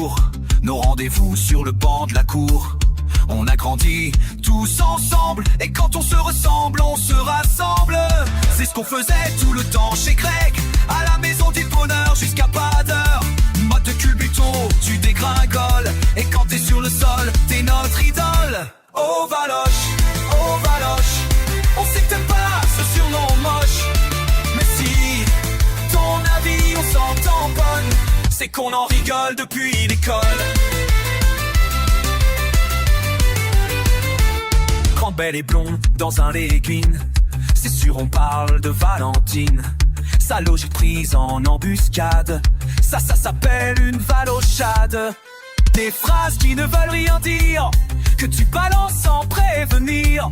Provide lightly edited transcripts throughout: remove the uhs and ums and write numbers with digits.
jour, nos rendez-vous sur le banc de la cour. On a grandi tous ensemble, et quand on se ressemble, on se rassemble. C'est ce qu'on faisait tout le temps chez Greg, à la maison dit le bonheur jusqu'à pas d'heure. Mode de culbuto, tu dégringoles, et quand t'es sur le sol, t'es notre idole. Oh Valoche, on sait que t'aimes pas ce surnom moche, mais si, ton avis on s'en tamponne, c'est qu'on en rigole depuis l'école. Grande, belle et blonde dans un legging, c'est sûr on parle de Valentine. Sa logique prise en embuscade, ça s'appelle une valochade. Des phrases qui ne veulent rien dire, que tu balances sans prévenir.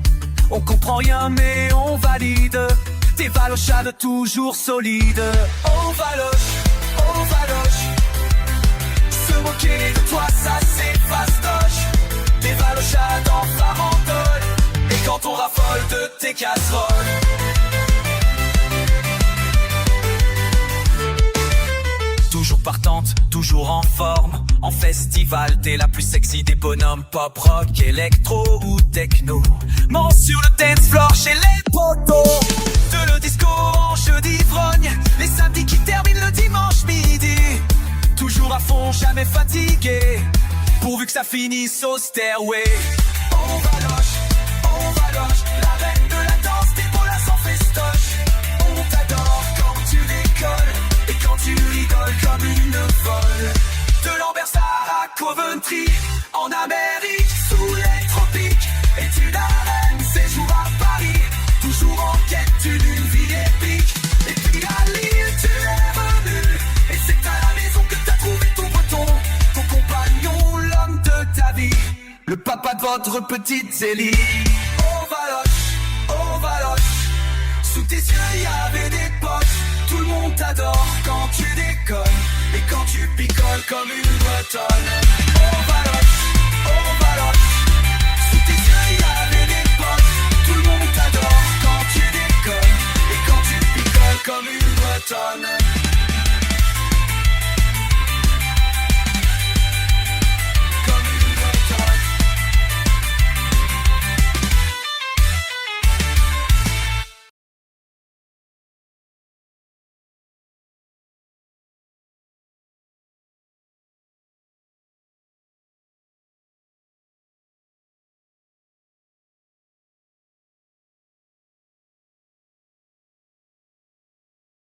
On comprend rien mais on valide, des valochades toujours solides. Oh Valoche, se moquer de toi ça c'est fastoche. Des valochades en farandole, et quand on raffole de tes casseroles. Toujours partante, toujours en forme. En festival, t'es la plus sexy des bonhommes. Pop, rock, électro ou techno. Mens sur le dance floor chez les potos. De le disco en jeu d'ivrogne, les samedis qui terminent le dimanche midi. Toujours à fond, jamais fatigué, pourvu que ça finisse au stairway. Oh Valoche, la reine de la danse, tes bolas en festoche. On t'adore quand tu décolles, et quand tu rigoles comme une folle. De Lambersart à Coventry, en Amérique, sous les tropiques. Et tu la reine, séjour à Paris, toujours en quête d'une vie épique. Et puis à Lille, tu es revenu, et c'est à la maison que t'as trouvé ton breton, ton compagnon, l'homme de ta vie, le papa de votre petite Zélie. Oh Valoche, sous tes yeux y'avait des potes. Tout le monde t'adore quand tu déconnes, et quand tu picoles comme une bretonne. Oh Valoche, sous tes yeux y'avait des potes. Tout le monde t'adore quand tu déconnes, et quand tu picoles comme une bretonne.